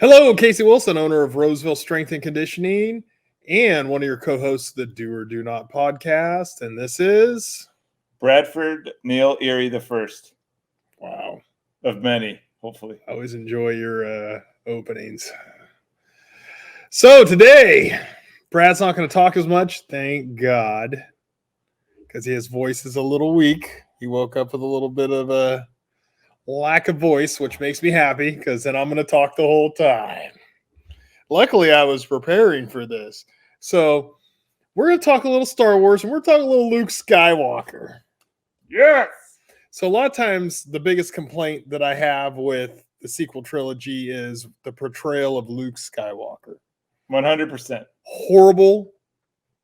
Hello, Casey Wilson, owner of Roseville Strength and Conditioning, and one of your co-hosts of the Do or Do Not podcast. And this is Bradford Neil Erie the first. Wow. Of many, hopefully. I always enjoy your openings. So today, Brad's not going to talk as much, thank God, because his voice is a little weak. He woke up with a little bit of a lack of voice, which makes me happy because then I'm going to talk the whole time. Luckily, I was preparing for this. So we're going to talk a little Star Wars and we're talking a little Luke Skywalker. Yes! So a lot of times the biggest complaint that I have with the sequel trilogy is the portrayal of Luke Skywalker. 100%. Horrible,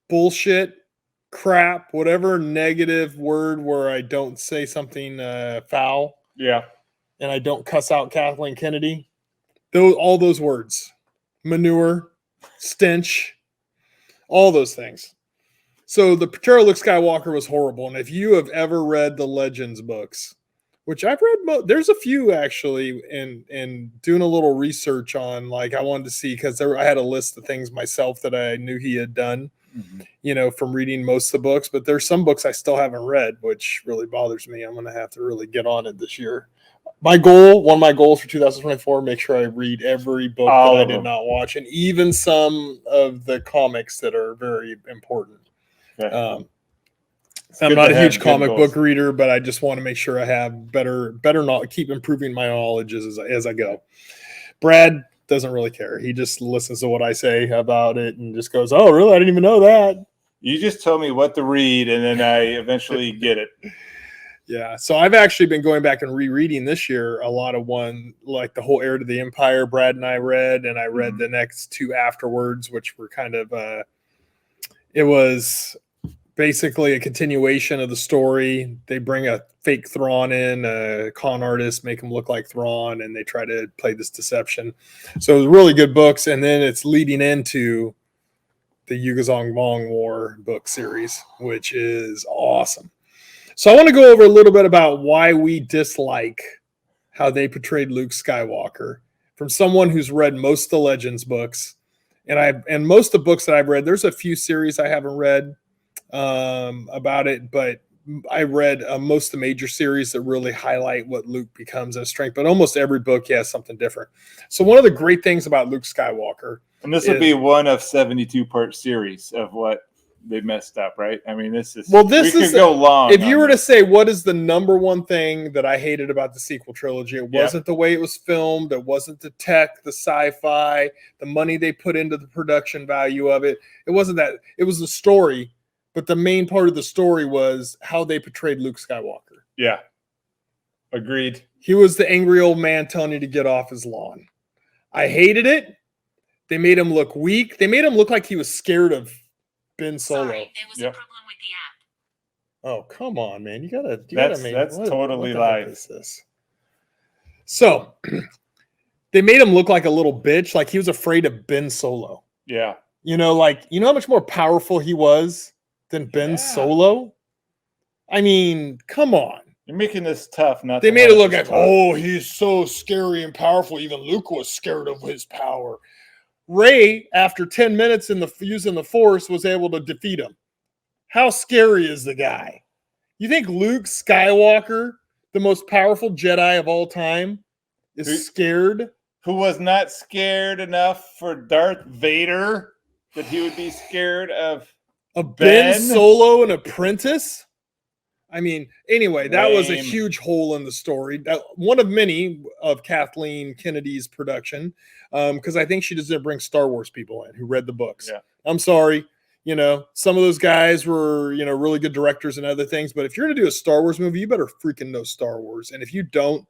bullshit, crap, whatever negative word where I don't say something foul. Yeah. And I don't cuss out Kathleen Kennedy. All those words. Manure, stench, all those things. So the portrayal of Luke Skywalker was horrible. And if you have ever read the Legends books, which I've read, there's a few actually, and doing a little research on, like, I wanted to see, because I had a list of things myself that I knew he had done, from reading most of the books. But there's some books I still haven't read, which really bothers me. I'm going to have to really get on it this year. One of my goals for 2024, make sure I read every book that I did not watch, and even some of the comics that are very important. Okay. I'm not a huge comic book reader, but I just want to make sure I have better keep improving my knowledge as I go. Brad doesn't really care. He just listens to what I say about it and just goes, "Oh, really? I didn't even know that." You just tell me what to read, and then I eventually get it. Yeah, so I've actually been going back and rereading this year a lot of like the whole Heir to the Empire Brad and I read, and I read the next two afterwards, which were kind of it was basically a continuation of the story. They bring a fake Thrawn in, a con artist, make him look like Thrawn, and they try to play this deception. So it was really good books, and then it's leading into the Yugosong Mong War book series, which is awesome. So I want to go over a little bit about why we dislike how they portrayed Luke Skywalker from someone who's read most of the Legends books. And most of the books that I've read, there's a few series I haven't read about it, but I read most of the major series that really highlight what Luke becomes as strength, but almost every book has something different. So one of the great things about Luke Skywalker, and this would be one of 72-part series of what they messed up, right? I mean, we could go long. If you were to say what is the number one thing that I hated about the sequel trilogy, it wasn't the way it was filmed, it wasn't the tech, the sci-fi, the money they put into the production value of it. It wasn't that. It was the story, but the main part of the story was how they portrayed Luke Skywalker. Yeah. Agreed. He was the angry old man telling you to get off his lawn. I hated it. They made him look weak. They made him look like he was scared of Ben Solo. Sorry, there was a problem with the app. Oh, come on, man. You gotta that's totally live. So they made him look like a little bitch, like he was afraid of Ben Solo. Yeah. You know how much more powerful he was than Ben Solo? I mean, come on. You're making this tough. They made it look like, oh, he's so scary and powerful. Even Luke was scared of his power. Rey, after 10 minutes using the Force, was able to defeat him. How scary is the guy? You think Luke Skywalker, the most powerful Jedi of all time, is scared? Who was not scared enough for Darth Vader that he would be scared of Ben Solo, an apprentice? I mean, anyway, that was a huge hole in the story. One of many of Kathleen Kennedy's production, because I think she just didn't bring Star Wars people in who read the books. Yeah. I'm sorry. Some of those guys were, really good directors and other things. But if you're going to do a Star Wars movie, you better freaking know Star Wars. And if you don't,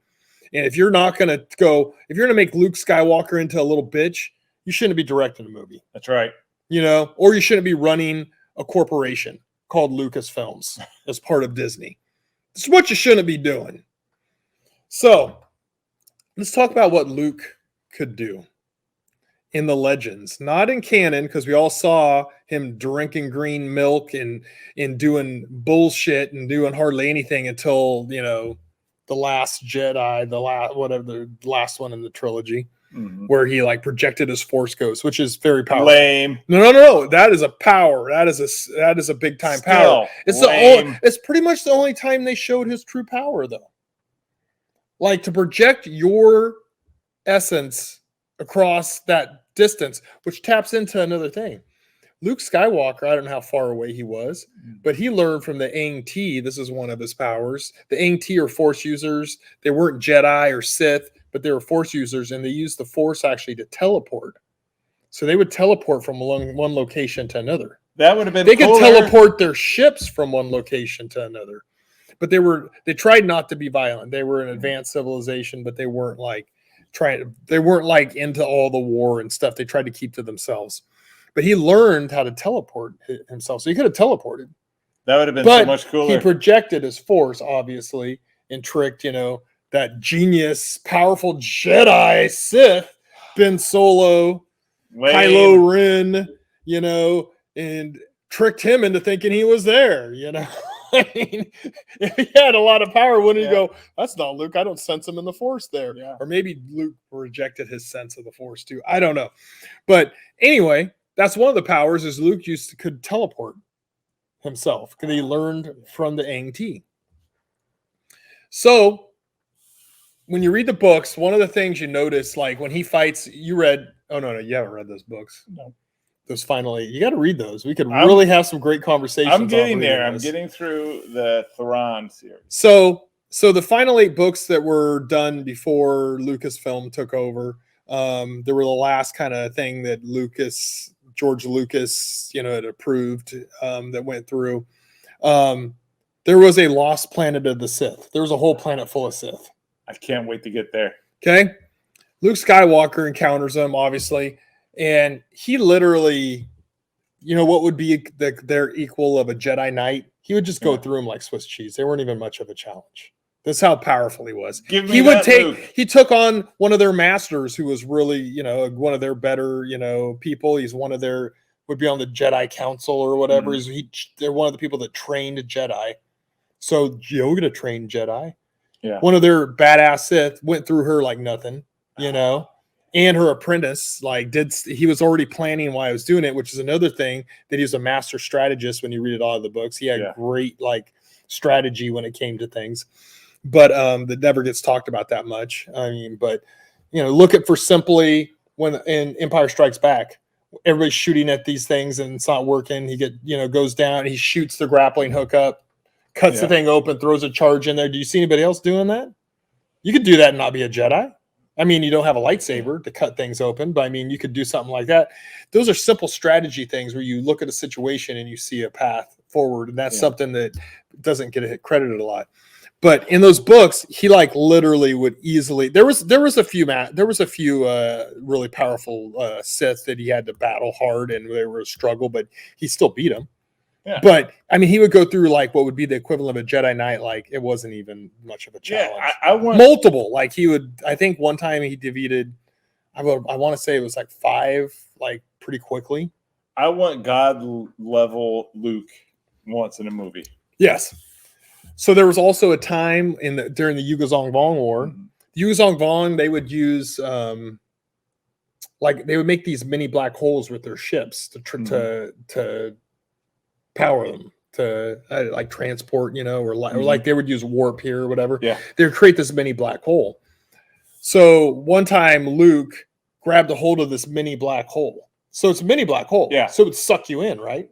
and if you're not going to if you're going to make Luke Skywalker into a little bitch, you shouldn't be directing a movie. That's right. Or you shouldn't be running a corporation called Lucasfilms as part of Disney. This is what you shouldn't be doing. So let's talk about what Luke could do in the Legends, not in canon, because we all saw him drinking green milk and doing bullshit and doing hardly anything until, the Last Jedi, the last one in the trilogy. where he like projected his Force Ghost, which is very powerful. Lame. No. That is a power. That is a big time power. It's pretty much the only time they showed his true power, though. Like to project your essence across that distance, which taps into another thing. Luke Skywalker, I don't know how far away he was, but he learned from the Aang T. This is one of his powers. The Aang T are Force users. They weren't Jedi or Sith, but they were Force users, and they used the Force actually to teleport. So they would teleport from one location to another. That would have been. They could teleport their ships from one location to another, but they tried not to be violent. They were an advanced civilization, but they weren't like into all the war and stuff. They tried to keep to themselves. But he learned how to teleport himself. So he could have teleported. That would have been so much cooler. He projected his Force, obviously, and tricked, that genius, powerful Jedi Sith, Ben Solo, Kylo Ren, and tricked him into thinking he was there, I mean, if he had a lot of power, wouldn't he go, that's not Luke. I don't sense him in the Force there. Yeah. Or maybe Luke rejected his sense of the Force too. I don't know. But anyway, that's one of the powers is Luke could teleport himself because he learned from the Aang T. So when you read the books, one of the things you notice, like when he fights, you haven't read those books. No. Those finally, you got to read those. We could really have some great conversations. I'm getting there. I'm getting through the Thrawn series. So the final 8 books that were done before Lucasfilm took over, they were the last kind of thing that George Lucas, had approved that went through. There was a lost planet of the Sith. There was a whole planet full of Sith. I can't wait to get there. Okay. Luke Skywalker encounters them, obviously. And he literally, what would be their equal of a Jedi Knight? He would just go through them like Swiss cheese. They weren't even much of a challenge. That's how powerful he was. He took on one of their masters who was really, one of their better, people. He's would be on the Jedi Council or whatever. They're one of the people that trained Jedi. So Yoda trained Jedi. Yeah. One of their badass Sith went through her like nothing, and her apprentice he was already planning why I was doing it, which is another thing that he was a master strategist. When you read all of the books, he had great strategy when it came to things, but that never gets talked about that much. I mean, but look at for simply when in Empire Strikes Back, everybody's shooting at these things and it's not working. He goes down, he shoots the grappling hook up, cuts the thing open, throws a charge in there. Do you see anybody else doing that? You could do that and not be a Jedi. I mean, you don't have a lightsaber to cut things open, but I mean, you could do something like that. Those are simple strategy things where you look at a situation and you see a path forward. And that's something that doesn't get credited a lot. But in those books, he literally would easily, there was a few really powerful Sith that he had to battle hard and they were a struggle, but he still beat them. Yeah. But I mean, he would go through what would be the equivalent of a Jedi Knight. It wasn't even much of a challenge. Yeah, I want multiple. I think one time he defeated, I want to say it was 5, pretty quickly. I want God level Luke once in a movie. Yes. So there was also a time during the Yugosong Vong War. Mm-hmm. Yugosong Vong, they would use they would make these mini black holes with their ships to power them to transport, or they would use warp here or whatever. Yeah. They would create this mini black hole. So one time Luke grabbed a hold of this mini black hole. So it's a mini black hole. Yeah. So it would suck you in, right?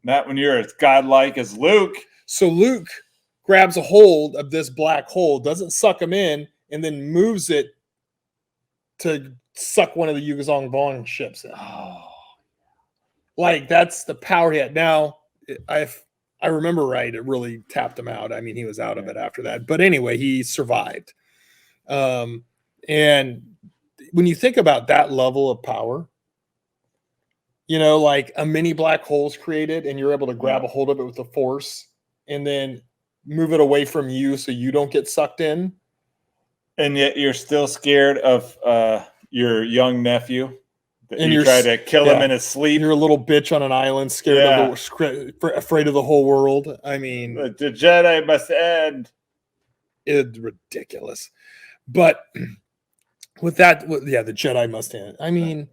Not when you're as godlike as Luke. So Luke grabs a hold of this black hole, doesn't suck him in, and then moves it to suck one of the Yugosong Vong ships in. Oh. That's the power he had. Now, I remember right, it really tapped him out. I mean, he was out of it after that. But anyway, he survived. And when you think about that level of power, a mini black hole's created and you're able to grab a hold of it with the Force and then move it away from you so you don't get sucked in. And yet you're still scared of your young nephew. And you try to kill him in his sleep. You're a little bitch on an island, scared afraid of the whole world. I mean, the Jedi must end. It's ridiculous. But the Jedi must end. I mean,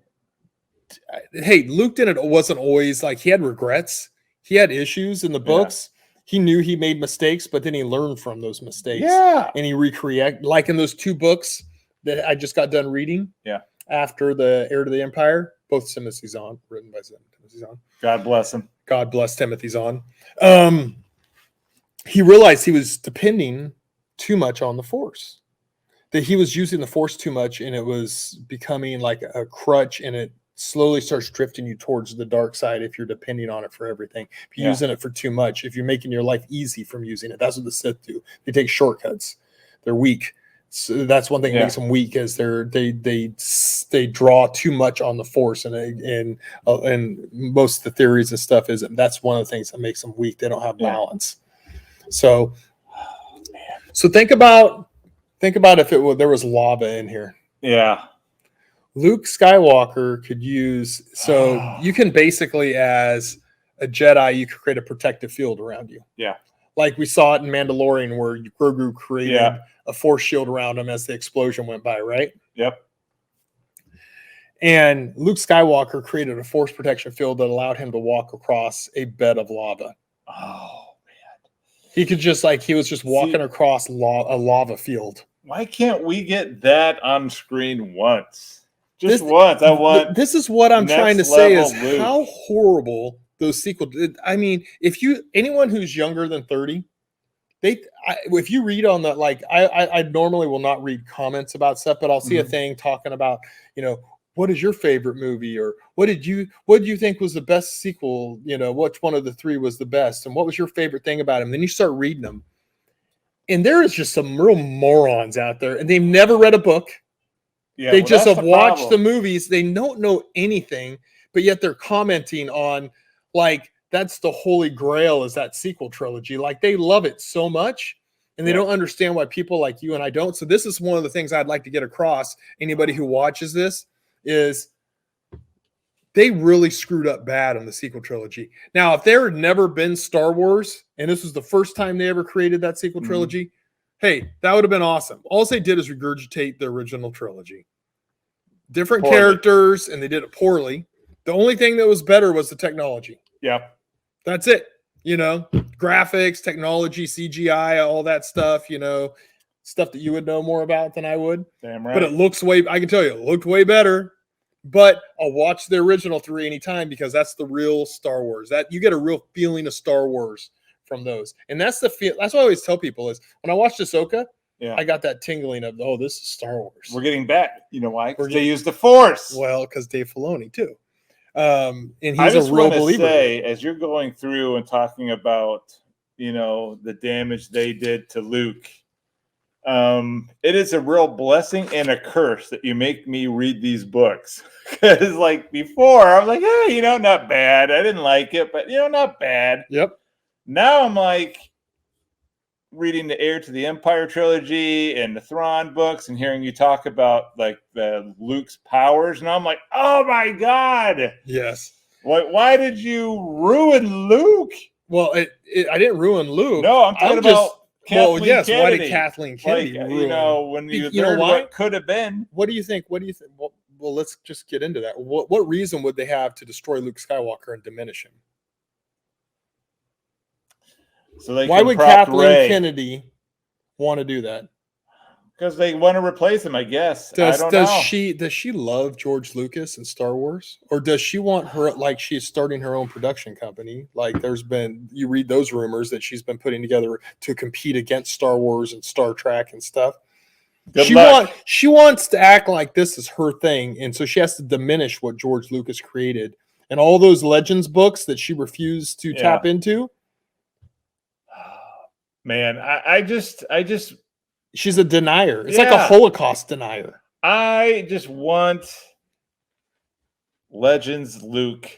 hey, Luke wasn't always like he had regrets. He had issues in the books. He knew he made mistakes, but then he learned from those mistakes. Yeah. And he recreated, like in those 2 books that I just got done reading. Yeah. After the Heir to the Empire, both Timothy Zahn, written by Timothy Zahn. God bless him. God bless Timothy Zahn. He realized he was depending too much on the Force. That he was using the Force too much, and it was becoming like a crutch, and it slowly starts drifting you towards the dark side if you're depending on it for everything. If you're using it for too much, if you're making your life easy from using it, that's what the Sith do. They take shortcuts. They're weak. So that's one thing that makes them weak is they draw too much on the Force, and most of the theories and stuff is that's one of the things that makes them weak. They don't have balance. So think about if there was lava in here. Yeah. Luke Skywalker could use, so you can basically, as a Jedi, you could create a protective field around you. Yeah. Like we saw it in Mandalorian where Grogu created a Force shield around him as the explosion went by, right? Yep. And Luke Skywalker created a Force protection field that allowed him to walk across a bed of lava. Oh, man. He could he was just walking across a lava field. Why can't we get that on screen once? Just once. I want. This is what I'm trying to say is Luke. How horrible those sequels. I mean, anyone who's younger than 30, if you read on that, like I normally will not read comments about stuff, but I'll see a thing talking about, what is your favorite movie, or what did you think was the best sequel? Which one of the 3 was the best, and what was your favorite thing about him? Then you start reading them, and there is just some real morons out there, and they've never read a book. Yeah, they just have watched the movies. They don't know anything, but yet they're commenting on like that's the holy grail is that sequel trilogy. Like they love it so much, and they don't understand why people like you and I don't. So this is one of the things I'd like to get across. Anybody who watches this is they really screwed up bad on the sequel trilogy. Now, if there had never been Star Wars, and this was the first time they ever created that sequel trilogy, hey, that would have been awesome. All they did is regurgitate the original trilogy. Different characters, and they did it poorly. The only thing that was better was the technology. Yeah. That's it. Graphics, technology, CGI, all that stuff, stuff that you would know more about than I would. Damn right. But I can tell you, it looked way better. But I'll watch the original 3 anytime because that's the real Star Wars. That you get a real feeling of Star Wars from those. And that's the feel. That's what I always tell people is when I watched Ahsoka, I got that tingling of, this is Star Wars. We're getting back. You know why? Because they use the Force. Well, because Dave Filoni too. And he's a real believer. As you're going through and talking about, the damage they did to Luke, it is a real blessing and a curse that you make me read these books. Because like before, I was like, not bad. I didn't like it, but not bad. Yep. Now I'm like reading the Heir to the Empire trilogy and the Thrawn books and hearing you talk about like the Luke's powers, and I'm like, oh my God. Yes. Why did you ruin Luke? Well, I didn't ruin Luke. No, I'm talking about Kathleen Kennedy. Why did Kathleen Kennedy ruin? When you learned what could have been. What do you think? Well, let's just get into that. What reason would they have to destroy Luke Skywalker and diminish him? So why would Kathleen Kennedy want to do that? Because they want to replace him, I guess. Does she love George Lucas and Star Wars, or does she want her like she's starting her own production company? Like you read those rumors that she's been putting together to compete against Star Wars and Star Trek and stuff. She wants to act like this is her thing, and so she has to diminish what George Lucas created and all those Legends books that she refused to tap into. Man, I just she's a denier. It's like a Holocaust denier. I just want Legends Luke.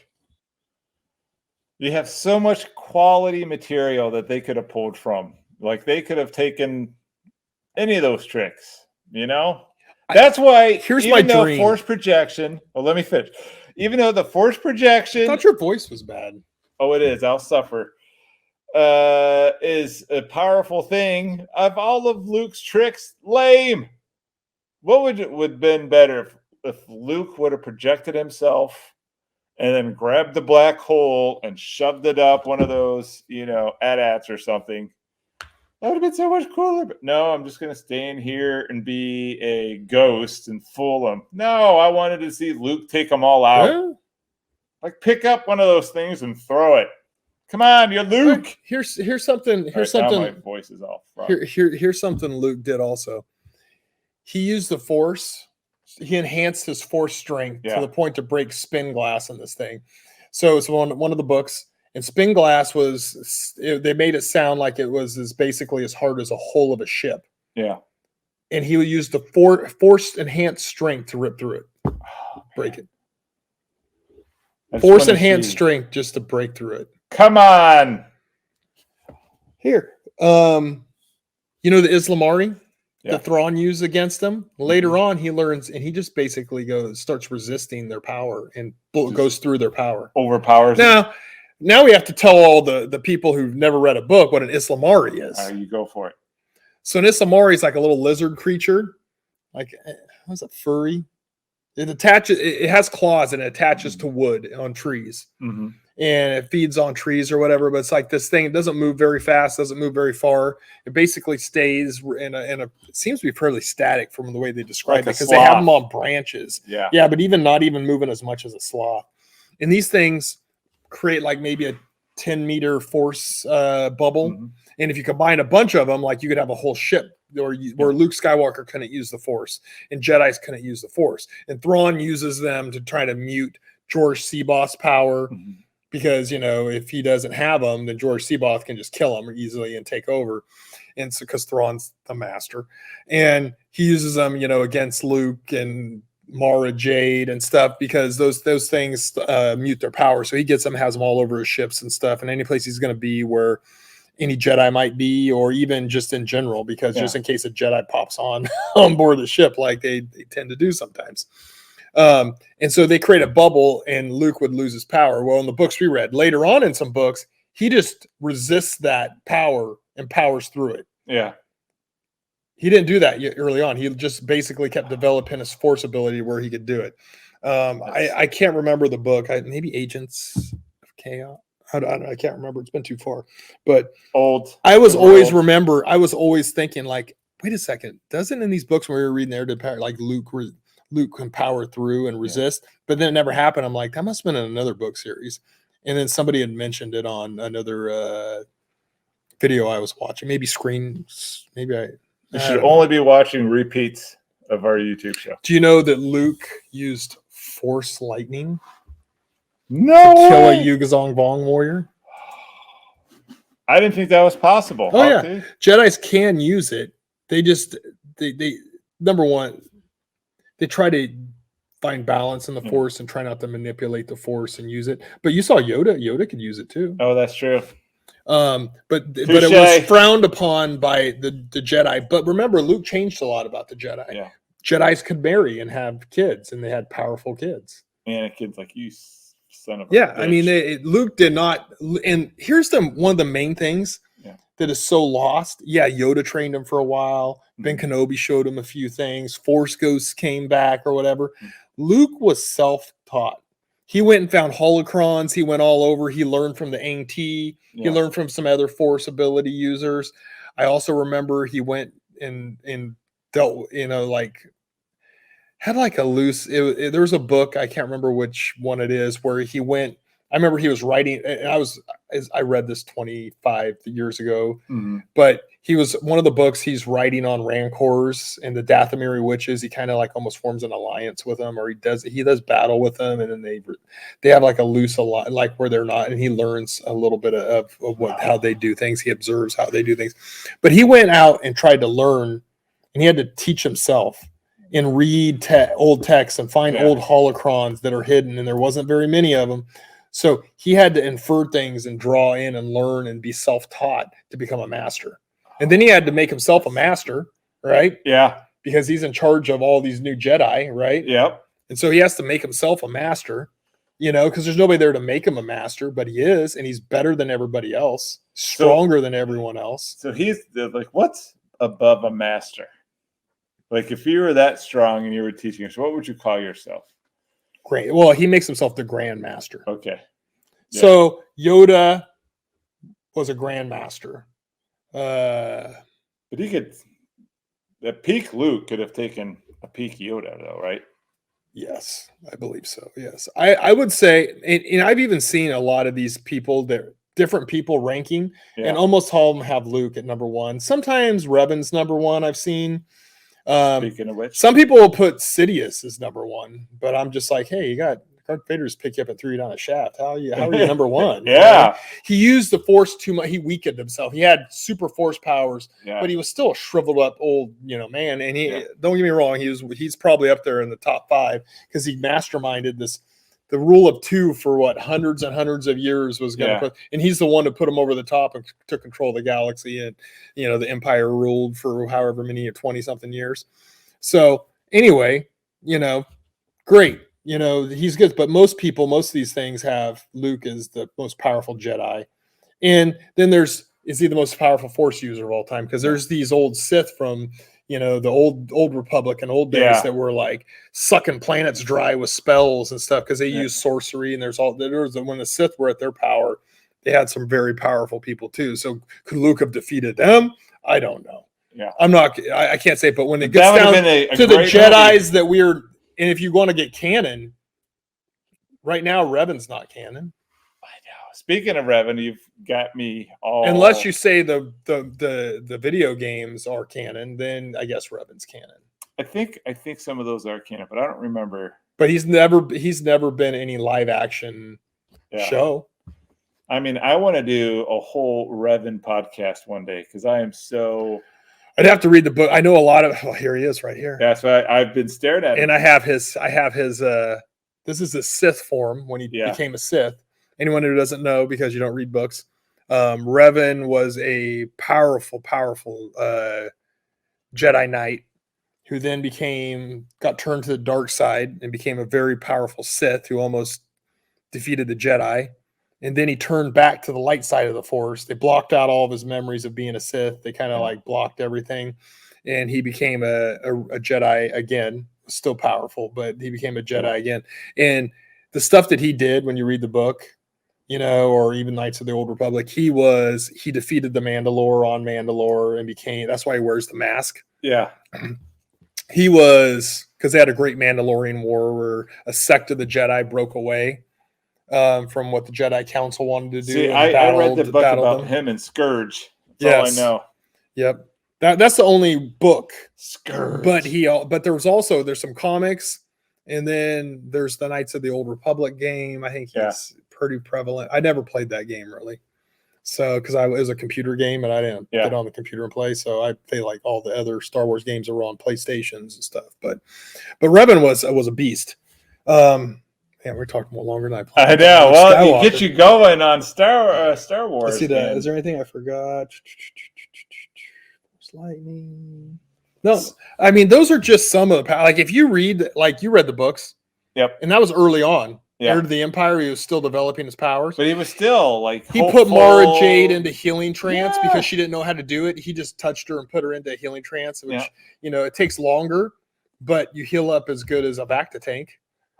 You have so much quality material that they could have pulled from. Like they could have taken any of those tricks, That's why here's my dream. Force projection. Well, let me finish. Even though the Force projection, I thought your voice was bad. Oh, it is. I'll suffer. Is a powerful thing. Of all of Luke's tricks, lame. What would have been better if Luke would have projected himself and then grabbed the black hole and shoved it up one of those, AT-ATs or something? That would have been so much cooler. But no, I'm just going to stay in here and be a ghost and fool them. No, I wanted to see Luke take them all out. Yeah. Like, pick up one of those things and throw it. Come on, you're Luke. Here's something. Here's Right, something. now my voice is off. Here's something Luke did also. He used the Force. He enhanced his Force strength to the point to break spin glass in this thing. So it's one of the books. And spin glass they made it sound like it was basically as hard as a hull of a ship. Yeah. And he would use the Force enhanced strength to rip through it, break it. Force enhanced strength just to break through it. Come on. Here, the Islamari that Thrawn used against them. Later on, he learns, and he just basically starts resisting their power and goes through their power. Overpowers. Now we have to tell all the people who've never read a book what an Islamari is. You go for it. So an Islamari is like a little lizard creature, like what's it, furry? It has claws and it attaches to wood on trees. Mm-hmm. And it feeds on trees or whatever, but it's like this thing. It doesn't move very fast, doesn't move very far. It basically stays in a it seems to be fairly static from the way they describe it, because they have them on branches. Yeah, but not even moving as much as a sloth. And these things create like maybe a 10-meter force bubble. Mm-hmm. And if you combine a bunch of them, like you could have a whole ship where Luke Skywalker couldn't use the Force and Jedis couldn't use the Force. And Thrawn uses them to try to mute George Seaboth's power. Mm-hmm. Because, if he doesn't have them, then George Seaboth can just kill him easily and take over. And so, because Thrawn's the master. And he uses them, against Luke and Mara Jade and stuff, because those things mute their power. So he gets them, has them all over his ships and stuff. And any place he's going to be where any Jedi might be, or even just in general, because just in case a Jedi pops on board the ship, like they tend to do sometimes. And so they create a bubble and Luke would lose his power. Well, in the books we read later on in some books, he just resists that power and powers through it. Yeah. He didn't do that early on. He just basically kept developing his Force ability where he could do it. I can't remember the book. Maybe Agents of Chaos. I can't remember. It's been too far, but I was always thinking like, wait a second. Doesn't in these books when we were reading there, like Luke can power through and resist, but then it never happened. I'm like, that must have been in another book series. And then somebody had mentioned it on another video I was watching, maybe screens. Maybe you should only be watching repeats of our YouTube show. Do you know that Luke used Force lightning? No to kill a Yugazong Vong warrior? I didn't think that was possible. Oh, yeah. Jedis can use it. They just, they number one, they try to find balance in the Force and try not to manipulate the Force and use it. But you saw Yoda. Yoda could use it too. Oh, that's true. But it was frowned upon by the Jedi. But remember, Luke changed a lot about the Jedi. Yeah. Jedis could marry and have kids, and they had powerful kids. And a kid's like, you son of a bitch. I mean, Luke did not. And here's one of the main things that is so lost. Yeah, Yoda trained him for a while. Ben Kenobi showed him a few things. Force ghosts came back or whatever. Luke was self-taught. He went and found holocrons. He went all over. He learned from the Ang-T. He learned from some other Force ability users. I also remember he went and dealt, had like a loose. There was a book, I can't remember which one it is, where he went. I remember he was writing, and I read this 25 years ago, but he was one of the books he's writing on Rancors and the Dathomiri witches. He kind of like almost forms an alliance with them, or he does battle with them, and then they have like a loose alliance, like where they're not, and he learns a little bit of how they do things. He observes how they do things, but he went out and tried to learn, and he had to teach himself and read old texts and find old holocrons that are hidden, and there wasn't very many of them. So he had to infer things and draw in and learn and be self-taught to become a master. And then he had to make himself a master, right? Yeah. Because he's in charge of all these new Jedi, right? Yep. And so he has to make himself a master, because there's nobody there to make him a master, but he is, and he's better than everybody else, stronger than everyone else. So he's like, what's above a master? Like if you were that strong and you were teaching us, what would you call yourself? Great. Well, he makes himself the Grandmaster. Okay. Yeah. So Yoda was a Grandmaster. But he could, the peak Luke could have taken a peak Yoda, though, right? Yes, I believe so. Yes. I would say, and I've even seen a lot of these people, that different people ranking, Yeah. and almost all of them have Luke at number one. Sometimes Revan's number one, I've seen. Speaking of which, Some people will put Sidious as number one, but I'm just like, hey, you got Darth Vader's pick you up and threw you down a shaft. How are you number one? Yeah. You know? He used the Force too much. He weakened himself. He had super Force powers, yeah. but he was still a shriveled up old, man. And Yeah. don't get me wrong, he's probably up there in the top 5 because he masterminded this. The rule of 2 for what hundreds and hundreds of years was going to put, and he's the one to put him over the top and took control of the galaxy, and the Empire ruled for however many 20 something years. So anyway, great. He's good, but most of these things have Luke as the most powerful Jedi. And then is he the most powerful Force user of all time? Because there's these old Sith from, the old Republic and old days that were like sucking planets dry with spells and stuff because they use sorcery. And when the Sith were at their power, they had some very powerful people too. So could Luke have defeated them? I don't know. Yeah, I can't say, but when it gets down to the Jedis that and if you want to get canon, right now Revan's not canon. I know. Speaking of Revan, you've got me all. Unless you say the video games are canon, then I guess Revan's canon. I think some of those are canon, but I don't remember. But he's never been any live action show. I mean, I want to do a whole Revan podcast one day because I am so. I'd have to read the book. I know a lot of. Oh, here he is, right here. That's why I've been staring at him. And I have his. This is the Sith form when he became a Sith. Anyone who doesn't know, because you don't read books, Revan was a powerful Jedi Knight who then got turned to the dark side and became a very powerful Sith who almost defeated the Jedi. And then he turned back to the light side of the Force. They blocked out all of his memories of being a Sith. They kind of like blocked everything. And he became a Jedi again, still powerful, but he became a Jedi again. And the stuff that he did when you read the book, or even Knights of the Old Republic, he defeated the Mandalore on Mandalore and that's why he wears the mask. Yeah. He was, because they had a great Mandalorian war where a sect of the Jedi broke away from what the Jedi Council wanted to do. See, I read the book about him and Scourge. That's all I know. Yep. That's the only book. Scourge. But there's some comics, and then there's the Knights of the Old Republic game. I think he's pretty prevalent. I never played that game really. So, because it was a computer game and I didn't get on the computer and play. So I play like all the other Star Wars games that were on PlayStations and stuff. But Revan was a beast. We're talking more longer than I planned. I know. Well, he gets you going on Star Wars. Let's see that. Is there anything I forgot? Lightning. No, I mean those are just some of the like if you read you read the books. Yep. And that was early on. Yeah. Heir to the Empire, he was still developing his powers. But he was still he put Mara Jade into healing trance because she didn't know how to do it. He just touched her and put her into healing trance, which it takes longer, but you heal up as good as a Bacta tank.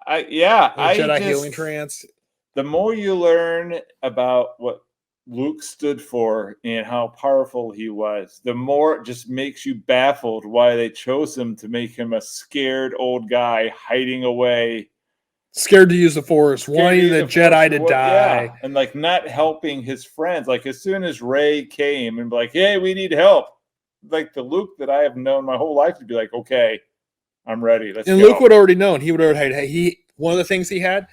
Jedi healing trance. The more you learn about what Luke stood for and how powerful he was, the more it just makes you baffled why they chose him to make him a scared old guy hiding away. Scared to use the Force, wanting the Jedi to die. And not helping his friends. Like as soon as Rey came and like, hey, we need help. Like the Luke that I have known my whole life to be like, okay, I'm ready. Let's go. Luke would already known. He would already had one of the things he had.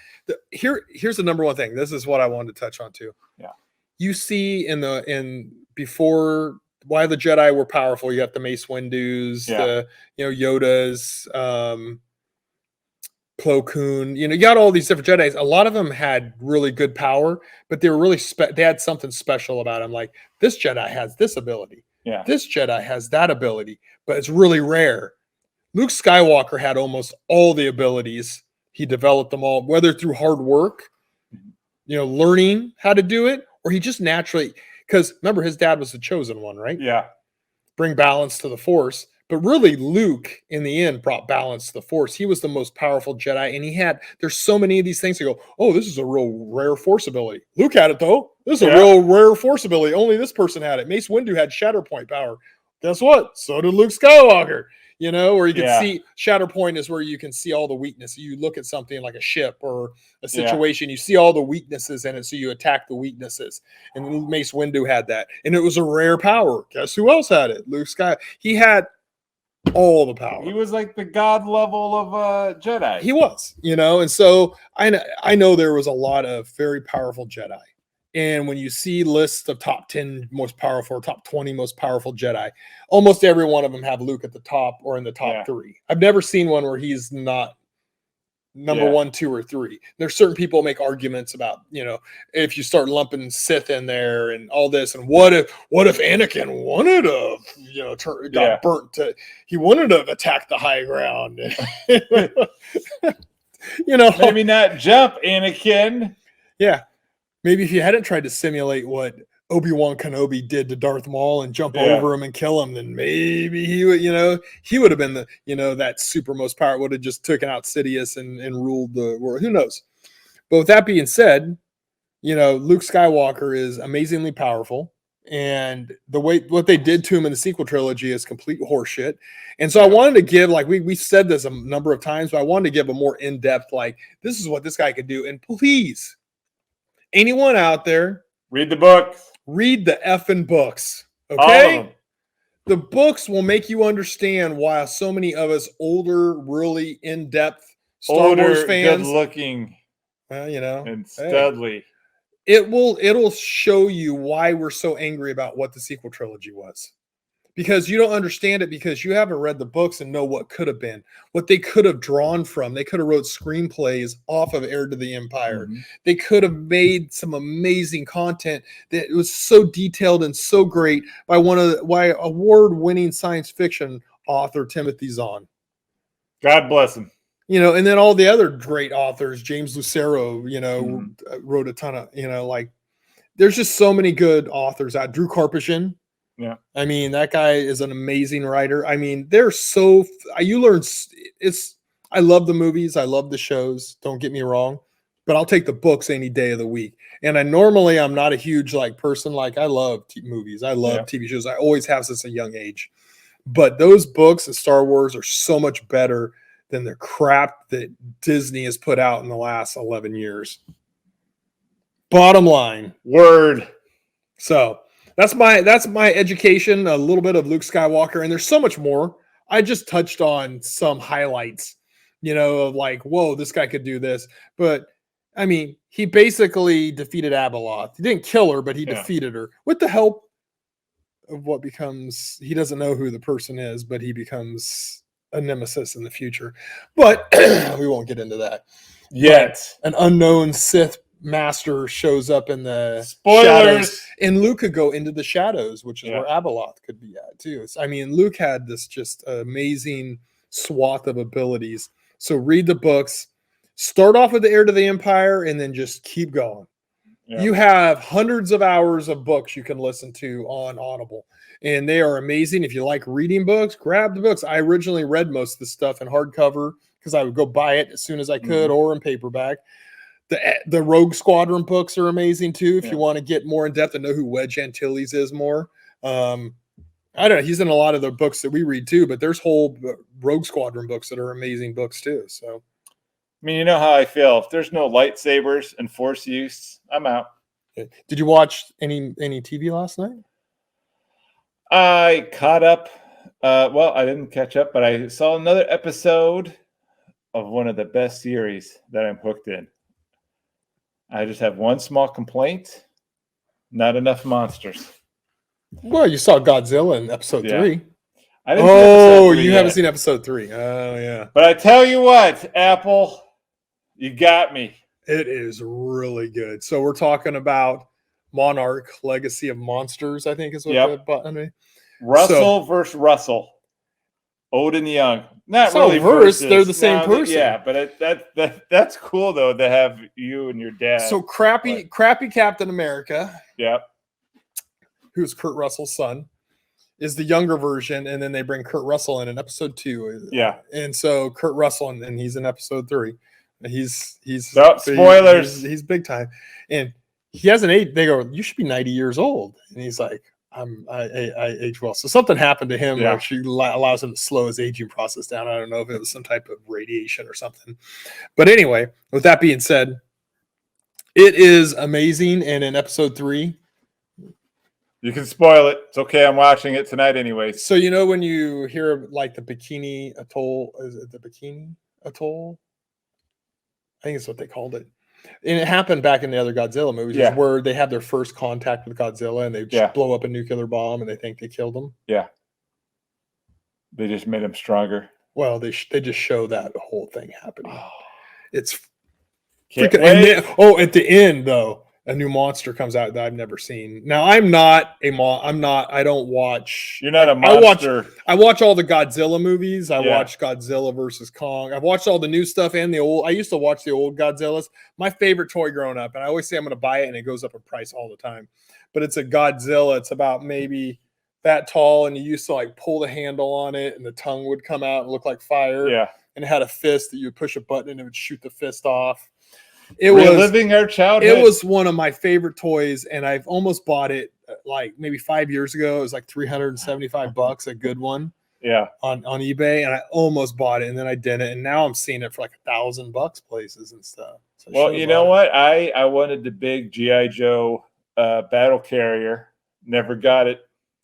Here's the number one thing. This is what I wanted to touch on too. Yeah. You see before why the Jedi were powerful. You got the Mace Windu's, the Yoda's, Plo Koon. You got all these different Jedis. A lot of them had really good power, but they were really they had something special about them. Like this Jedi has this ability. Yeah. This Jedi has that ability, but it's really rare. Luke Skywalker had almost all the abilities. He developed them all, whether through hard work, learning how to do it, or he just naturally, because remember his dad was the chosen one, right? Yeah. Bring balance to the Force. But really, Luke, in the end, brought balance to the Force. He was the most powerful Jedi, and there's so many of these things that go, oh, this is a real rare Force ability. Luke had it, though. This is a real rare Force ability. Only this person had it. Mace Windu had Shatterpoint power. Guess what? So did Luke Skywalker. Or you can see Shatterpoint is where you can see all the weaknesses. You look at something like a ship or a situation, you see all the weaknesses in it, so you attack the weaknesses. And Mace Windu had that. And it was a rare power. Guess who else had it? Luke Skywalker. He had all the power. He was like the god level of Jedi. He was, and so I know there was a lot of very powerful Jedi. And when you see lists of top 10 most powerful, or top 20 most powerful Jedi, almost every one of them have Luke at the top or in the top 3. I've never seen one where he's not number 1, 2, or 3. There's certain people make arguments about, if you start lumping Sith in there and all this, and what if Anakin wanted to, got burnt to, he wanted to attack the high ground, maybe not jump, Anakin. Yeah. Maybe if you hadn't tried to simulate what Obi-Wan Kenobi did to Darth Maul and jump over him and kill him, then maybe he would, he would have been the, that super most power, would have just taken out Sidious and ruled the world. Who knows? But with that being said, Luke Skywalker is amazingly powerful. And what they did to him in the sequel trilogy is complete horseshit. And so I wanted to give, like, we said this a number of times, but I wanted to give a more in-depth, like, this is what this guy could do. And please, anyone out there, read the books. Read the effing books. All of Okay? them. The books will make you understand why so many of us older, really in-depth Star Wars fans, good-looking, and studly. It'll show you why we're so angry about what the sequel trilogy was. Because you don't understand it because you haven't read the books and know what could have been, what they could have drawn from. They could have wrote screenplays off of Heir to the Empire. Mm-hmm. They could have made some amazing content that was so detailed and so great by award-winning science fiction author Timothy Zahn. God bless him. And then all the other great authors, James Lucero, wrote a ton of, there's just so many good authors out. Drew Karpyshyn. Yeah. I mean, that guy is an amazing writer. I mean, I love the movies. I love the shows. Don't get me wrong, but I'll take the books any day of the week. And I'm not a huge person. Like, I love movies. I love TV shows. I always have since a young age, but those books and Star Wars are so much better than the crap that Disney has put out in the last 11 years. Bottom line. Word. So, that's my education, a little bit of Luke Skywalker, and there's so much more. I just touched on some highlights, of like, whoa, this guy could do this. But I mean, he basically defeated Abeloth. He didn't kill her, but he defeated her with the help of what becomes, he doesn't know who the person is, but he becomes a nemesis in the future. But we won't get into that yet. But an unknown Sith master shows up in the spoilers, shadows, and Luke could go into the shadows, which is where Abeloth could be at too. I mean, Luke had this just amazing swath of abilities. So read the books, start off with the Heir to the Empire, and then just keep going. You have hundreds of hours of books you can listen to on Audible, and they are amazing. If you like reading books, grab the books. I originally read most of the stuff in hardcover because I would go buy it as soon as I could, or in paperback. The Rogue Squadron books are amazing too. If you want to get more in depth and know who Wedge Antilles is more, I don't know. He's in a lot of the books that we read too, but there's whole Rogue Squadron books that are amazing books too. So, I mean, you know how I feel. If there's no lightsabers and Force use, I'm out. Did you watch any TV last night? I caught up. Well, I didn't catch up, but I saw another episode of one of the best series that I'm hooked in. I just have one small complaint. Not enough monsters. Well, you saw Godzilla in episode 3. I didn't see episode 3 you yet. haven't seen episode 3. Oh, yeah. But I tell you what, Apple, you got me. It is really good. So we're talking about Monarch, Legacy of Monsters, I think is what the button. Russell versus Russell. Old and young. Not really versus. They're the same person. Yeah, but that's cool though to have you and your dad. So crappy Captain America. Yep. Who's Kurt Russell's son. is the younger version, and then they bring Kurt Russell in episode 2. Yeah. And so Kurt Russell, and he's in episode 3. He's No, spoilers. He's big time, and he hasn't aged. They go, you should be 90 years old, and he's like, I age well. So something happened to him, Yeah. which allows him to slow his aging process down. I don't know if it was some type of radiation or something, but anyway, with that being said, it is amazing. And in episode 3, You can spoil it. It's okay. I'm watching it tonight anyways. so you know when you hear like the Bikini Atoll, is it the Bikini Atoll? I think it's what they called it. And it happened back in the other Godzilla movies, Yeah. where they have their first contact with Godzilla and they just Yeah. blow up a nuclear bomb and they think they killed him. Yeah. They just made him stronger. Well, they just show that whole thing happening. It's Can't freaking. wait. At the end though, a new monster comes out that I've never seen. Now I'm not a I don't watch. You're not a I watch monster. I watch all the Godzilla movies. I Yeah. watch Godzilla versus Kong. I've watched all the new stuff and the old. I used to watch the old Godzillas. My favorite toy growing up, and I always say I'm going to buy it, and it goes up in price all the time. But it's a Godzilla. It's about maybe that tall, and you used to like pull the handle on it, and the tongue would come out and look like fire. Yeah. And it had a fist that you would push a button, and it would shoot the fist off. It was Reliving our childhood. it was one of my favorite toys, and I've almost bought it like maybe 5 years ago. It was like $375, a good one Yeah. on eBay, and I almost bought it, and then I didn't, and now I'm seeing it for like $1,000 places and stuff. So I Well, should've you know bought it. what? I wanted the big G.I. Joe battle carrier. Never got it.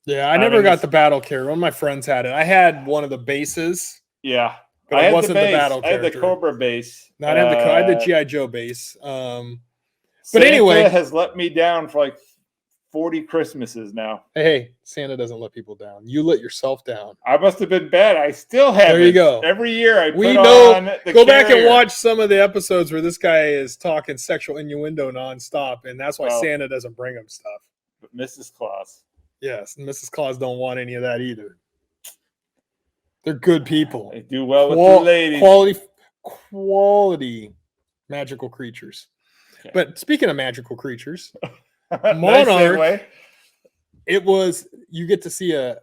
Yeah, I I never mean, got this- the battle carrier. One of my friends had it. I had one of the bases, Yeah. but I it had wasn't the the base. battle I had the character. Cobra base. No, I had the GI Joe base. Santa anyway- has let me down for like 40 Christmases now. Hey, Santa doesn't let people down. You let yourself down. I must have been bad. I still have. There you go. Every year I We put know- on the Go back and carrier. watch some of the episodes where this guy is talking sexual innuendo nonstop, and that's why Oh. Santa doesn't bring him stuff. Mrs. Claus. Yes, and Mrs. Claus don't want any of that either. They're good people. They do well with Qual- the ladies. quality magical creatures. Okay. But speaking of magical creatures, Nice Monarch- segue. it was you get to see a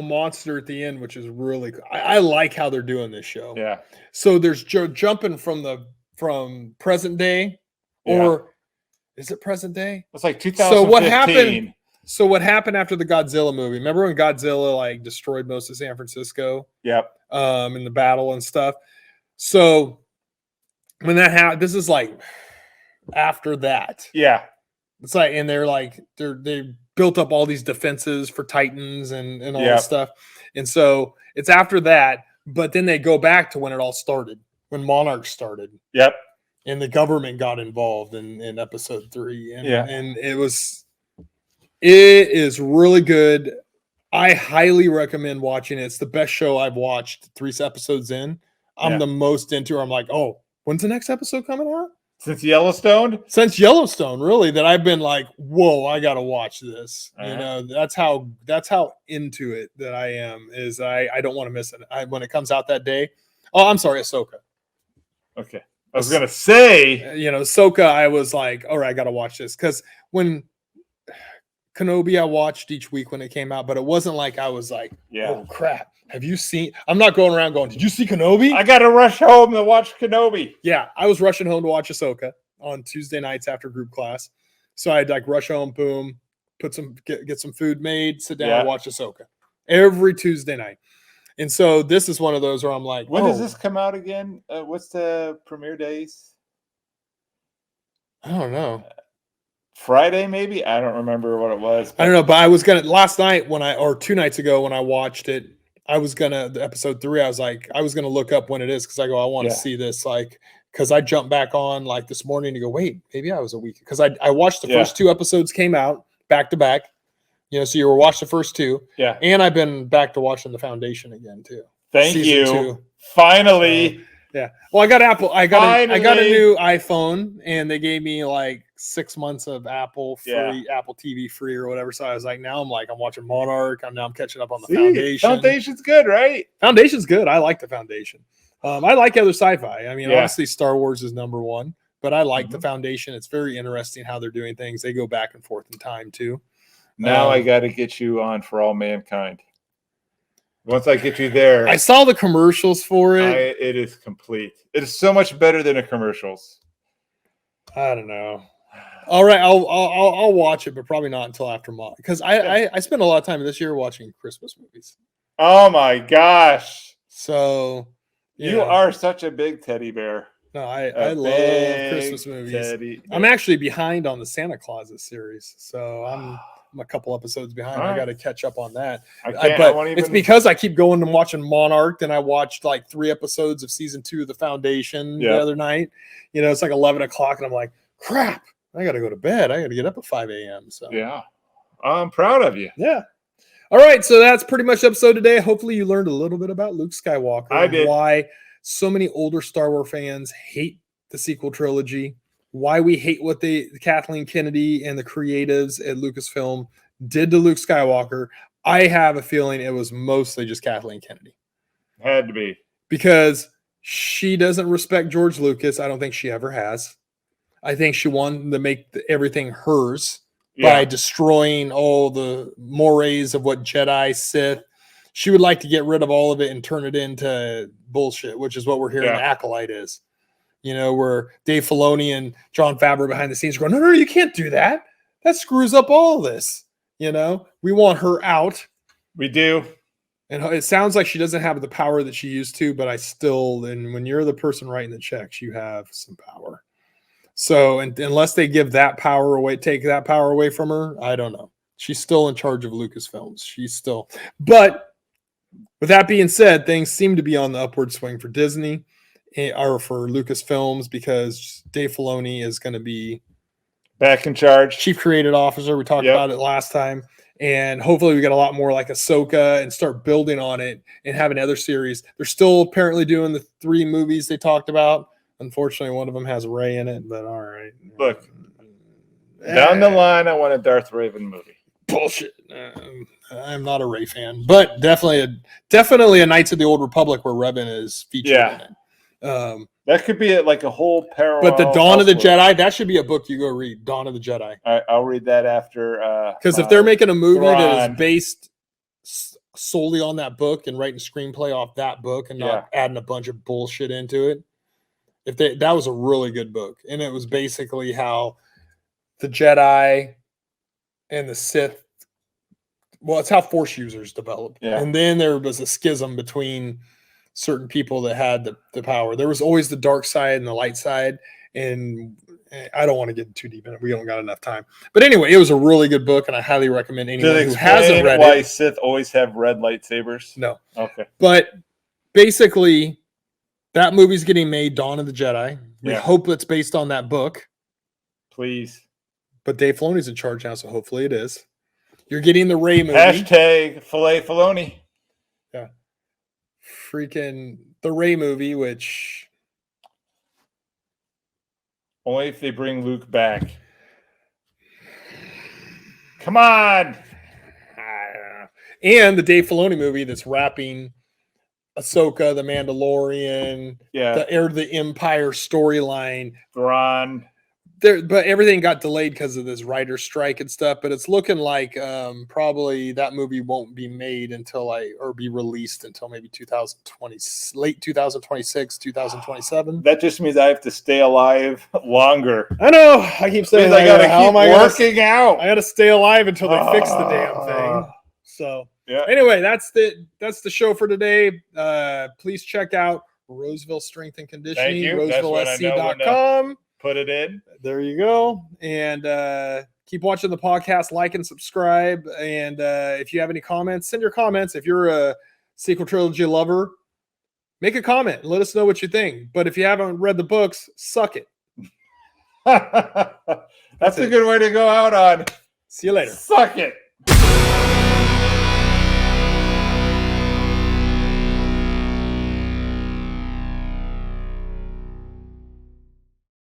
monster at the end, which is really I like how they're doing this show. Yeah. So there's jumping from present day, or is it present day? It's like 2015. So what happened? So what happened after the Godzilla movie? Remember when Godzilla like destroyed most of San Francisco Yep. in the battle and stuff? So when that happened, this is like after that. Yeah. It's like, and they're like they built up all these defenses for Titans and all Yep. this stuff. And so it's after that, but then they go back to when it all started, when Monarch started. Yep. And the government got involved in episode 3. And, Yeah. and it is really good. I highly recommend watching it. It's the best show I've watched 3 episodes in. I'm Yeah. the most into it. I'm like, oh, when's the next episode coming out? Since Yellowstone. Since Yellowstone, really, that I've been like, whoa, I gotta watch this. You Uh-huh. know, that's how into it that I am. Is I don't want to miss it. When it comes out that day. Oh, I'm sorry, Ahsoka. Okay. I was gonna say. You know, Ahsoka, I was like, all right, I gotta watch this because when Kenobi, I watched each week when it came out, but it wasn't like I was like, Yeah. oh crap, have you seen? I'm not going around going, did you see Kenobi? I gotta rush home to watch Kenobi. Yeah, I was rushing home to watch Ahsoka on Tuesday nights after group class. So I'd like rush home, boom, get some food made, sit down, and watch Ahsoka every Tuesday night. And so this is one of those where I'm like, When does oh, this come out again? What's the premiere days? I don't know. Friday, maybe? I don't remember what it was. I don't know, but I was gonna last night or 2 nights ago when I watched it, the episode 3, I was gonna look up when it is because I go, I want to Yeah. see this, like, because I jumped back on like this morning to go, wait, maybe I was a week because I watched the Yeah. first 2 episodes came out back to back. You know, so you were watch the first 2, Yeah. and I've been back to watching The Foundation again too. Thank Season you. 2. Finally. Yeah. Well, I got Apple. I got a Finally. new iPhone, and they gave me like 6 months of Apple free, Yeah. Apple TV free or whatever. So I was like, now I'm watching Monarch. I'm catching up on the See, Foundation. Foundation's good, right? Foundation's good. I like the Foundation. I like other sci-fi. I mean, Yeah. obviously Star Wars is number 1, but I like the Mhm. Foundation. It's very interesting how they're doing things. They go back and forth in time too. Now I got to get you on For All Mankind. Once I get you there, I saw the commercials for it. it is complete. It is so much better than the commercials. I don't know. All right, I'll watch it, but probably not until after Monarch, because I spent a lot of time this year watching Christmas movies. Oh my gosh! So you are such a big teddy bear. No, I love Christmas movies. I'm actually behind on the Santa Clauses series, so I'm a couple episodes behind. All right. I got to catch up on that. But it's because I keep going and watching Monarch, and I watched like 3 episodes of season 2 of The Foundation the other night. It's like 11 o'clock, and I'm like, crap, I got to go to bed. I got to get up at 5 a.m. So yeah, I'm proud of you. Yeah. All right, so that's pretty much the episode today. Hopefully you learned a little bit about Luke Skywalker. I did. Why so many older Star Wars fans hate the sequel trilogy, why we hate what Kathleen Kennedy and the creatives at Lucasfilm did to Luke Skywalker. I have a feeling it was mostly just Kathleen Kennedy. Had to be. Because she doesn't respect George Lucas. I don't think she ever has. I think she wanted to make everything hers by destroying all the mores of what Jedi, Sith. She would like to get rid of all of it and turn it into bullshit, which is what we're hearing Acolyte is. Where Dave Filoni and Jon Favreau behind the scenes are going, no, you can't do that. That screws up all of this. We want her out. We do. And it sounds like she doesn't have the power that she used to, but and when you're the person writing the checks, you have some power. So unless they give that power away, take that power away from her, I don't know. She's still in charge of Lucasfilms. But with that being said, things seem to be on the upward swing for Disney or for Lucasfilms, because Dave Filoni is going to be back in charge, chief creative officer. We talked about it last time, and hopefully we get a lot more like Ahsoka and start building on it and having other series. They're still apparently doing the 3 movies they talked about. Unfortunately, one of them has Rey in it, but all right. Look, down the line, I want a Darth Raven movie. Bullshit. I'm not a Rey fan, but definitely a Knights of the Old Republic where Revan is featured in it. That could be like a whole parallel. But the Dawn of the Jedi, that should be a book you go read. Dawn of the Jedi. I'll read that after. Because if they're making a movie that is based solely on that book and writing screenplay off that book and not adding a bunch of bullshit into it, that was a really good book, and it was basically how the Jedi and the Sith, it's how Force users developed. And then there was a schism between certain people that had the power. There was always the dark side and the light side, and I don't want to get too deep in it. We don't got enough time. But anyway, it was a really good book, and I highly recommend anyone who hasn't read it. Why Sith always have red lightsabers? No. Okay. But basically, that movie's getting made, Dawn of the Jedi. We hope it's based on that book. Please. But Dave Filoni's in charge now, so hopefully it is. You're getting the Rey movie. Hashtag filet Filoni. Yeah. Freaking the Rey movie, which... only if they bring Luke back. Come on! And the Dave Filoni movie that's wrapping Ahsoka, the Mandalorian, the Heir to the Empire storyline. Thrawn. But everything got delayed because of this writer's strike and stuff. But it's looking like probably that movie won't be made or be released until maybe 2020, late 2026, 2027. That just means I have to stay alive longer. I know. I keep saying I gotta keep working out. I got to stay alive until they fix the damn thing. So anyway, that's the show for today. Please check out Roseville Strength and Conditioning, RosevilleSC.com. Put it in. There you go. And keep watching the podcast, like and subscribe. And if you have any comments, send your comments. If you're a sequel trilogy lover, make a comment and let us know what you think. But if you haven't read the books, suck it. That's a good way to go out on. See you later. Suck it.